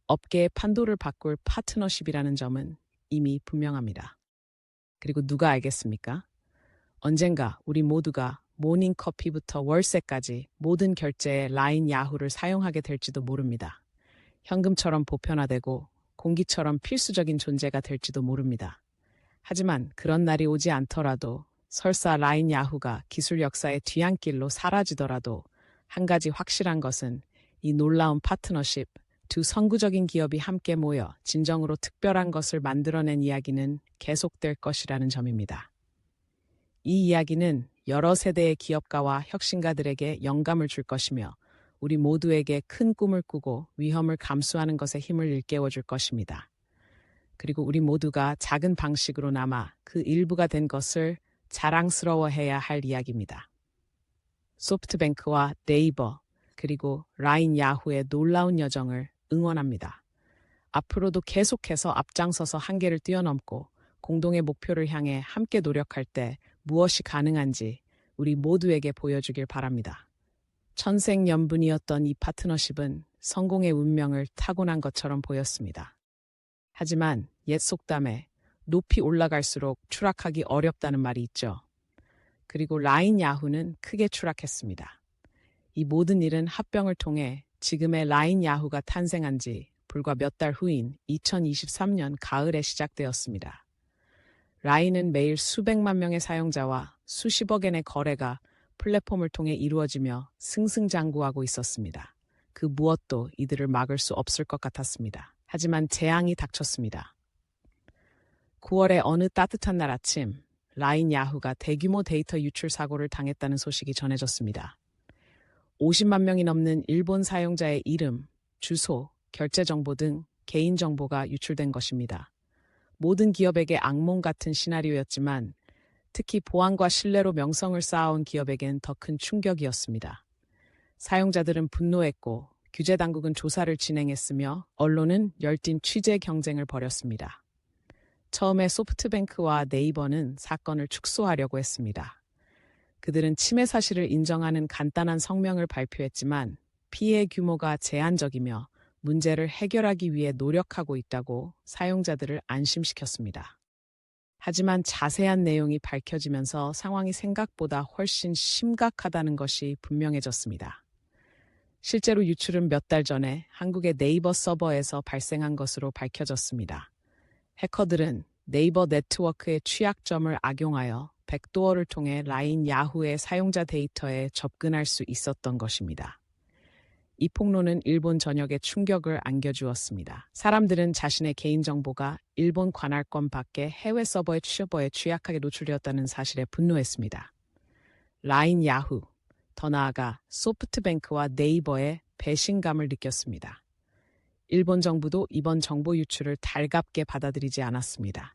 업계의 판도를 바꿀 파트너십이라는 점은 이미 분명합니다. 그리고 누가 알겠습니까? 언젠가 우리 모두가 모닝커피부터 월세까지 모든 결제에 라인 야후를 사용하게 될지도 모릅니다. 현금처럼 보편화되고 공기처럼 필수적인 존재가 될지도 모릅니다. 하지만 그런 날이 오지 않더라도 설사 라인 야후가 기술 역사의 뒤안길로 사라지더라도 한 가지 확실한 것은 이 놀라운 파트너십, 두 선구적인 기업이 함께 모여 진정으로 특별한 것을 만들어낸 이야기는 계속될 것이라는 점입니다. 이 이야기는 여러 세대의 기업가와 혁신가들에게 영감을 줄 것이며 우리 모두에게 큰 꿈을 꾸고 위험을 감수하는 것에 힘을 일깨워 줄 것입니다. 그리고 우리 모두가 작은 방식으로나마 그 일부가 된 것을 자랑스러워해야 할 이야기입니다. 소프트뱅크와 네이버 그리고 라인 야후의 놀라운 여정을 응원합니다. 앞으로도 계속해서 앞장서서 한계를 뛰어넘고 공동의 목표를 향해 함께 노력할 때 무엇이 가능한지 우리 모두에게 보여주길 바랍니다. 천생연분이었던 이 파트너십은 성공의 운명을 타고난 것처럼 보였습니다. 하지만 옛 속담에 높이 올라갈수록 추락하기 어렵다는 말이 있죠. 그리고 라인 야후는 크게 추락했습니다. 이 모든 일은 합병을 통해 지금의 라인 야후가 탄생한 지 불과 몇 달 후인 2023년 가을에 시작되었습니다. 라인은 매일 수백만 명의 사용자와 수십억 엔의 거래가 플랫폼을 통해 이루어지며 승승장구하고 있었습니다. 그 무엇도 이들을 막을 수 없을 것 같았습니다. 하지만 재앙이 닥쳤습니다. 9월의 어느 따뜻한 날 아침, 라인 야후가 대규모 데이터 유출 사고를 당했다는 소식이 전해졌습니다. 50만 명이 넘는 일본 사용자의 이름, 주소, 결제 정보 등 개인 정보가 유출된 것입니다. 모든 기업에게 악몽 같은 시나리오였지만 특히 보안과 신뢰로 명성을 쌓아온 기업에겐 더 큰 충격이었습니다. 사용자들은 분노했고 규제 당국은 조사를 진행했으며 언론은 열띤 취재 경쟁을 벌였습니다. 처음에 소프트뱅크와 네이버는 사건을 축소하려고 했습니다. 그들은 침해 사실을 인정하는 간단한 성명을 발표했지만 피해 규모가 제한적이며 문제를 해결하기 위해 노력하고 있다고 사용자들을 안심시켰습니다. 하지만 자세한 내용이 밝혀지면서 상황이 생각보다 훨씬 심각하다는 것이 분명해졌습니다. 실제로 유출은 몇 달 전에 한국의 네이버 서버에서 발생한 것으로 밝혀졌습니다. 해커들은 네이버 네트워크의 취약점을 악용하여 백도어를 통해 라인 야후의 사용자 데이터에 접근할 수 있었던 것입니다. 이 폭로는 일본 전역에 충격을 안겨주었습니다. 사람들은 자신의 개인정보가 일본 관할권 밖의 해외 서버의 취약에 취약하게 노출되었다는 사실에 분노했습니다. 라인 야후, 더 나아가 소프트뱅크와 네이버의 배신감을 느꼈습니다. 일본 정부도 이번 정보 유출을 달갑게 받아들이지 않았습니다.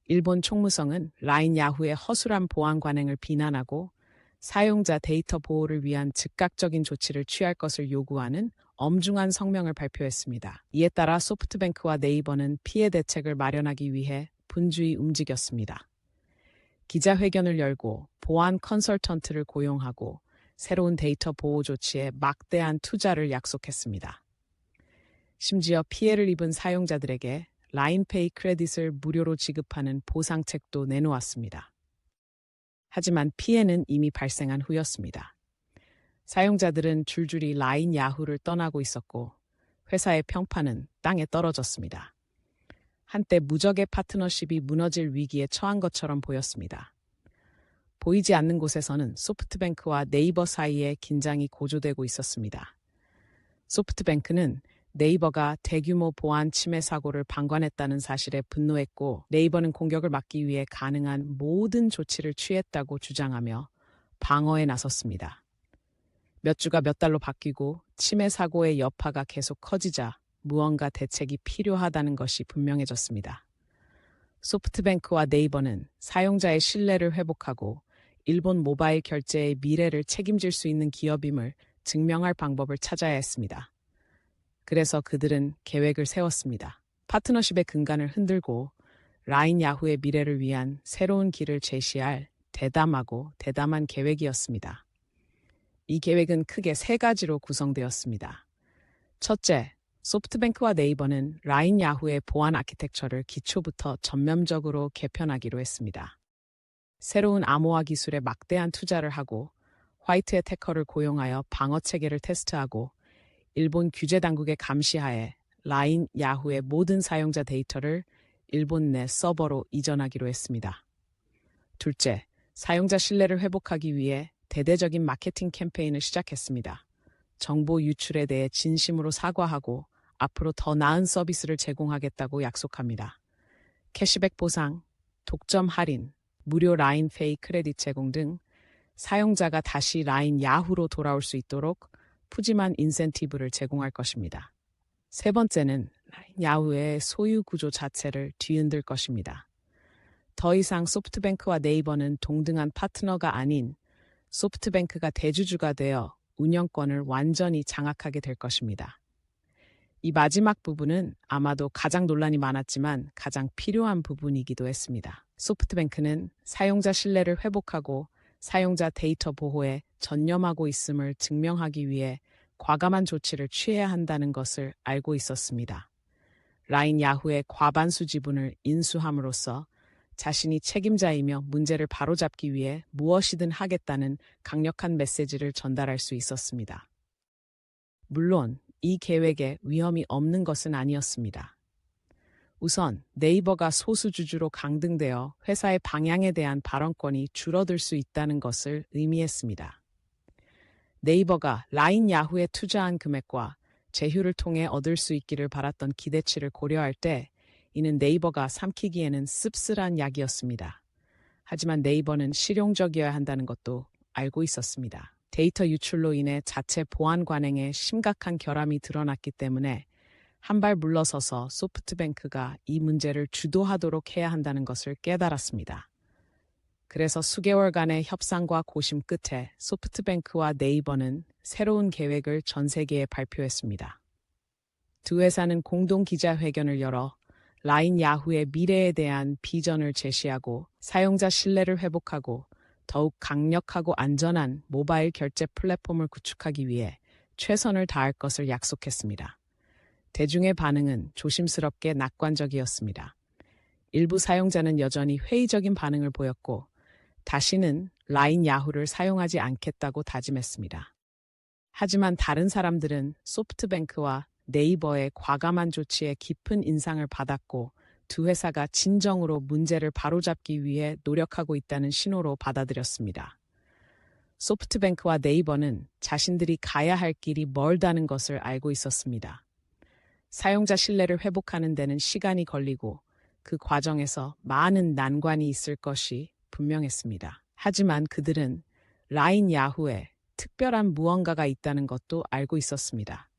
일본 총무성은 라인 야후의 허술한 보안 관행을 비난하고 사용자 데이터 보호를 위한 즉각적인 조치를 취할 것을 요구하는 엄중한 성명을 발표했습니다. 이에 따라 소프트뱅크와 네이버는 피해 대책을 마련하기 위해 분주히 움직였습니다. 기자회견을 열고 보안 컨설턴트를 고용하고 새로운 데이터 보호 조치에 막대한 투자를 약속했습니다. 심지어 피해를 입은 사용자들에게 라인페이 크레딧을 무료로 지급하는 보상책도 내놓았습니다. 하지만 피해는 이미 발생한 후였습니다. 사용자들은 줄줄이 라인 야후를 떠나고 있었고 회사의 평판은 땅에 떨어졌습니다. 한때 무적의 파트너십이 무너질 위기에 처한 것처럼 보였습니다. 보이지 않는 곳에서는 소프트뱅크와 네이버 사이에 긴장이 고조되고 있었습니다. 소프트뱅크는 네이버가 대규모 보안 침해 사고를 방관했다는 사실에 분노했고, 네이버는 공격을 막기 위해 가능한 모든 조치를 취했다고 주장하며 방어에 나섰습니다. 몇 주가 몇 달로 바뀌고 침해 사고의 여파가 계속 커지자 무언가 대책이 필요하다는 것이 분명해졌습니다. 소프트뱅크와 네이버는 사용자의 신뢰를 회복하고 일본 모바일 결제의 미래를 책임질 수 있는 기업임을 증명할 방법을 찾아야 했습니다. 그래서 그들은 계획을 세웠습니다. 파트너십의 근간을 흔들고 라인 야후의 미래를 위한 새로운 길을 제시할 대담하고 대담한 계획이었습니다. 이 계획은 크게 세 가지로 구성되었습니다. 첫째, 소프트뱅크와 네이버는 라인 야후의 보안 아키텍처를 기초부터 전면적으로 개편하기로 했습니다. 새로운 암호화 기술에 막대한 투자를 하고 화이트 해커를 고용하여 방어 체계를 테스트하고 일본 규제 당국의 감시하에 라인 야후의 모든 사용자 데이터를 일본 내 서버로 이전하기로 했습니다. 둘째, 사용자 신뢰를 회복하기 위해 대대적인 마케팅 캠페인을 시작했습니다. 정보 유출에 대해 진심으로 사과하고 앞으로 더 나은 서비스를 제공하겠다고 약속합니다. 캐시백 보상, 독점 할인, 무료 라인 페이 크레딧 제공 등 사용자가 다시 라인 야후로 돌아올 수 있도록 푸짐한 인센티브를 제공할 것입니다. 세 번째는 라인 야후의 소유 구조 자체를 뒤흔들 것입니다. 더 이상 소프트뱅크와 네이버는 동등한 파트너가 아닌 소프트뱅크가 대주주가 되어 운영권을 완전히 장악하게 될 것입니다. 이 마지막 부분은 아마도 가장 논란이 많았지만 가장 필요한 부분이기도 했습니다. 소프트뱅크는 사용자 신뢰를 회복하고 사용자 데이터 보호에 전념하고 있음을 증명하기 위해 과감한 조치를 취해야 한다는 것을 알고 있었습니다. 라인 야후의 과반수 지분을 인수함으로써 자신이 책임자이며 문제를 바로잡기 위해 무엇이든 하겠다는 강력한 메시지를 전달할 수 있었습니다. 물론 이 계획에 위험이 없는 것은 아니었습니다. 우선 네이버가 소수주주로 강등되어 회사의 방향에 대한 발언권이 줄어들 수 있다는 것을 의미했습니다. 네이버가 라인 야후에 투자한 금액과 제휴를 통해 얻을 수 있기를 바랐던 기대치를 고려할 때 이는 네이버가 삼키기에는 씁쓸한 약이었습니다. 하지만 네이버는 실용적이어야 한다는 것도 알고 있었습니다. 데이터 유출로 인해 자체 보안 관행에 심각한 결함이 드러났기 때문에 한 발 물러서서 소프트뱅크가 이 문제를 주도하도록 해야 한다는 것을 깨달았습니다. 그래서 수개월간의 협상과 고심 끝에 소프트뱅크와 네이버는 새로운 계획을 전 세계에 발표했습니다. 두 회사는 공동 기자회견을 열어 라인 야후의 미래에 대한 비전을 제시하고 사용자 신뢰를 회복하고 더욱 강력하고 안전한 모바일 결제 플랫폼을 구축하기 위해 최선을 다할 것을 약속했습니다. 대중의 반응은 조심스럽게 낙관적이었습니다. 일부 사용자는 여전히 회의적인 반응을 보였고 다시는 라인 야후를 사용하지 않겠다고 다짐했습니다. 하지만 다른 사람들은 소프트뱅크와 네이버의 과감한 조치에 깊은 인상을 받았고 두 회사가 진정으로 문제를 바로잡기 위해 노력하고 있다는 신호로 받아들였습니다. 소프트뱅크와 네이버는 자신들이 가야 할 길이 멀다는 것을 알고 있었습니다. 사용자 신뢰를 회복하는 데는 시간이 걸리고 그 과정에서 많은 난관이 있을 것이 분명했습니다. 하지만 그들은 라인 야후에 특별한 무언가가 있다는 것도 알고 있었습니다.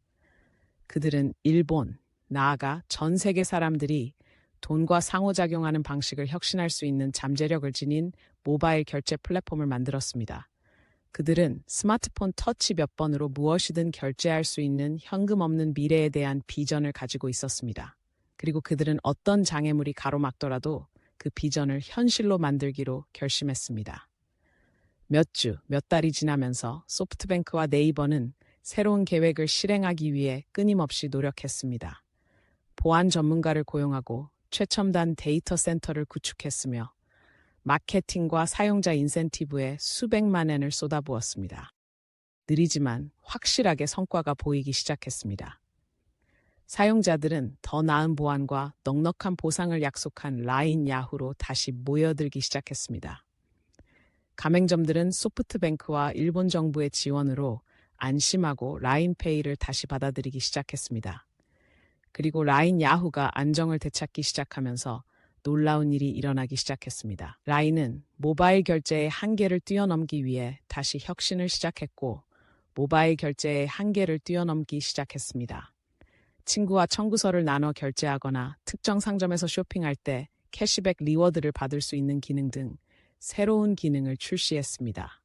그들은 일본, 나아가 전 세계 사람들이 돈과 상호작용하는 방식을 혁신할 수 있는 잠재력을 지닌 모바일 결제 플랫폼을 만들었습니다. 그들은 스마트폰 터치 몇 번으로 무엇이든 결제할 수 있는 현금 없는 미래에 대한 비전을 가지고 있었습니다. 그리고 그들은 어떤 장애물이 가로막더라도 그 비전을 현실로 만들기로 결심했습니다. 몇 주, 몇 달이 지나면서 소프트뱅크와 네이버는 새로운 계획을 실행하기 위해 끊임없이 노력했습니다. 보안 전문가를 고용하고 최첨단 데이터 센터를 구축했으며 마케팅과 사용자 인센티브에 수백만 엔을 쏟아부었습니다. 느리지만 확실하게 성과가 보이기 시작했습니다. 사용자들은 더 나은 보안과 넉넉한 보상을 약속한 라인 야후로 다시 모여들기 시작했습니다. 가맹점들은 소프트뱅크와 일본 정부의 지원으로 안심하고 라인페이를 다시 받아들이기 시작했습니다. 그리고 라인 야후가 안정을 되찾기 시작하면서 놀라운 일이 일어나기 시작했습니다. 라인은 모바일 결제의 한계를 뛰어넘기 위해 다시 혁신을 시작했고, 모바일 결제의 한계를 뛰어넘기 시작했습니다. 친구와 청구서를 나눠 결제하거나 특정 상점에서 쇼핑할 때 캐시백 리워드를 받을 수 있는 기능 등 새로운 기능을 출시했습니다.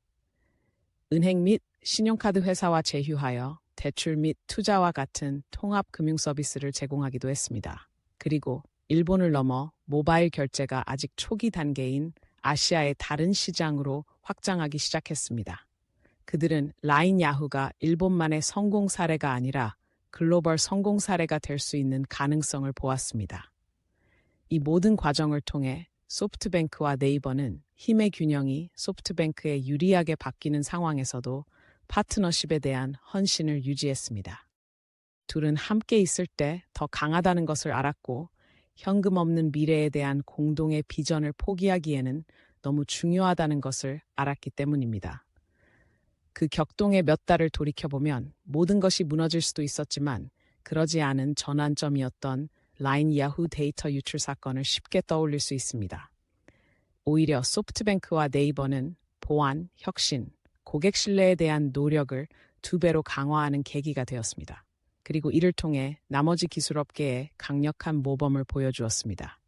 은행 및 신용카드 회사와 제휴하여 대출 및 투자와 같은 통합 금융 서비스를 제공하기도 했습니다. 그리고 일본을 넘어 모바일 결제가 아직 초기 단계인 아시아의 다른 시장으로 확장하기 시작했습니다. 그들은 라인 야후가 일본만의 성공 사례가 아니라 글로벌 성공 사례가 될 수 있는 가능성을 보았습니다. 이 모든 과정을 통해 소프트뱅크와 네이버는 힘의 균형이 소프트뱅크에 유리하게 바뀌는 상황에서도 파트너십에 대한 헌신을 유지했습니다. 둘은 함께 있을 때 더 강하다는 것을 알았고, 현금 없는 미래에 대한 공동의 비전을 포기하기에는 너무 중요하다는 것을 알았기 때문입니다. 그 격동의 몇 달을 돌이켜보면 모든 것이 무너질 수도 있었지만, 그러지 않은 전환점이었던 라인 야후 데이터 유출 사건을 쉽게 떠올릴 수 있습니다. 오히려 소프트뱅크와 네이버는 보안, 혁신, 고객 신뢰에 대한 노력을 2배로 강화하는 계기가 되었습니다. 그리고 이를 통해 나머지 기술업계에 강력한 모범을 보여주었습니다.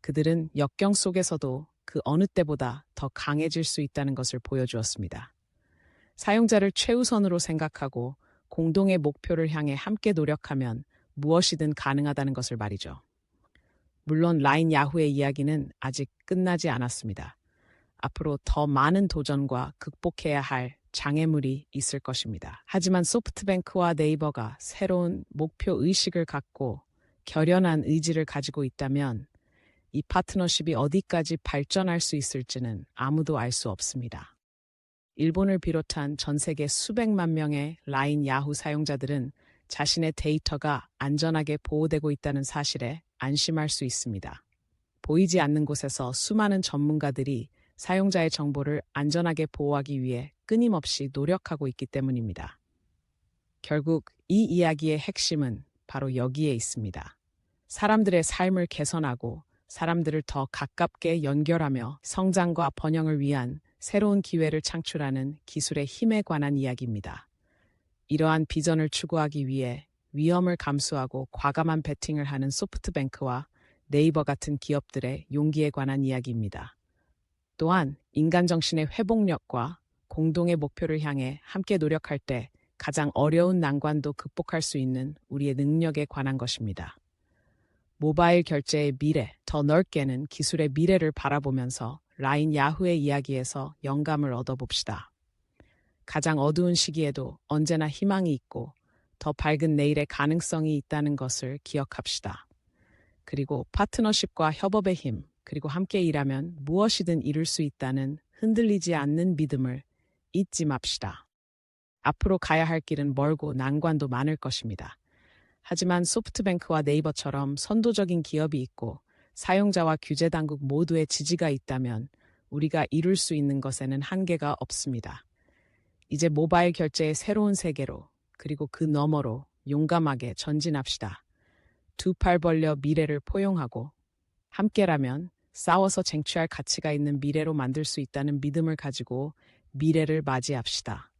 그들은 역경 속에서도 그 어느 때보다 더 강해질 수 있다는 것을 보여주었습니다. 사용자를 최우선으로 생각하고 공동의 목표를 향해 함께 노력하면 무엇이든 가능하다는 것을 말이죠. 물론 라인 야후의 이야기는 아직 끝나지 않았습니다. 앞으로 더 많은 도전과 극복해야 할 장애물이 있을 것입니다. 하지만 소프트뱅크와 네이버가 새로운 목표 의식을 갖고 결연한 의지를 가지고 있다면 이 파트너십이 어디까지 발전할 수 있을지는 아무도 알 수 없습니다. 일본을 비롯한 전 세계 수백만 명의 라인 야후 사용자들은 자신의 데이터가 안전하게 보호되고 있다는 사실에 안심할 수 있습니다. 보이지 않는 곳에서 수많은 전문가들이 사용자의 정보를 안전하게 보호하기 위해 끊임없이 노력하고 있기 때문입니다. 결국 이 이야기의 핵심은 바로 여기에 있습니다. 사람들의 삶을 개선하고 사람들을 더 가깝게 연결하며 성장과 번영을 위한 새로운 기회를 창출하는 기술의 힘에 관한 이야기입니다. 이러한 비전을 추구하기 위해 위험을 감수하고 과감한 베팅을 하는 소프트뱅크와 네이버 같은 기업들의 용기에 관한 이야기입니다. 또한 인간 정신의 회복력과 공동의 목표를 향해 함께 노력할 때 가장 어려운 난관도 극복할 수 있는 우리의 능력에 관한 것입니다. 모바일 결제의 미래, 더 넓게는 기술의 미래를 바라보면서 라인 야후의 이야기에서 영감을 얻어봅시다. 가장 어두운 시기에도 언제나 희망이 있고 더 밝은 내일의 가능성이 있다는 것을 기억합시다. 그리고 파트너십과 협업의 힘, 그리고 함께 일하면 무엇이든 이룰 수 있다는 흔들리지 않는 믿음을 잊지 맙시다. 앞으로 가야 할 길은 멀고 난관도 많을 것입니다. 하지만 소프트뱅크와 네이버처럼 선도적인 기업이 있고 사용자와 규제 당국 모두의 지지가 있다면 우리가 이룰 수 있는 것에는 한계가 없습니다. 이제 모바일 결제의 새로운 세계로, 그리고 그 너머로 용감하게 전진합시다. 두 팔 벌려 미래를 포용하고 함께라면 싸워서 쟁취할 가치가 있는 미래로 만들 수 있다는 믿음을 가지고 미래를 맞이합시다.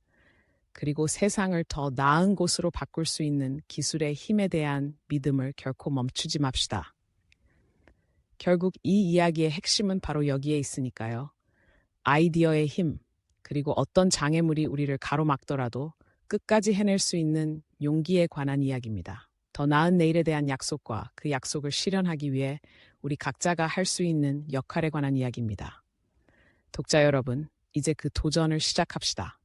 그리고 세상을 더 나은 곳으로 바꿀 수 있는 기술의 힘에 대한 믿음을 결코 멈추지 맙시다. 결국 이 이야기의 핵심은 바로 여기에 있으니까요. 아이디어의 힘, 그리고 어떤 장애물이 우리를 가로막더라도 끝까지 해낼 수 있는 용기에 관한 이야기입니다. 더 나은 내일에 대한 약속과 그 약속을 실현하기 위해 우리 각자가 할 수 있는 역할에 관한 이야기입니다. 독자 여러분, 이제 그 도전을 시작합시다.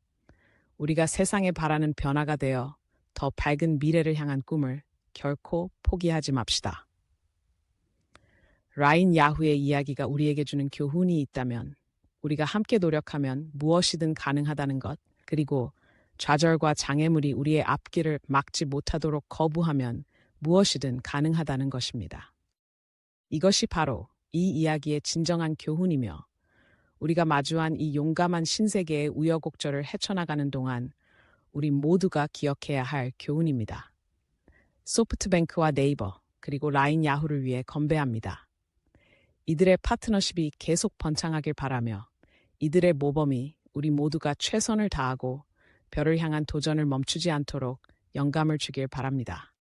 우리가 세상에 바라는 변화가 되어 더 밝은 미래를 향한 꿈을 결코 포기하지 맙시다. 라인 야후의 이야기가 우리에게 주는 교훈이 있다면 우리가 함께 노력하면 무엇이든 가능하다는 것, 그리고 좌절과 장애물이 우리의 앞길을 막지 못하도록 거부하면 무엇이든 가능하다는 것입니다. 이것이 바로 이 이야기의 진정한 교훈이며 우리가 마주한 이 용감한 신세계의 우여곡절을 헤쳐나가는 동안 우리 모두가 기억해야 할 교훈입니다. 소프트뱅크와 네이버, 그리고 라인 야후를 위해 건배합니다. 이들의 파트너십이 계속 번창하길 바라며 이들의 모범이 우리 모두가 최선을 다하고 별을 향한 도전을 멈추지 않도록 영감을 주길 바랍니다.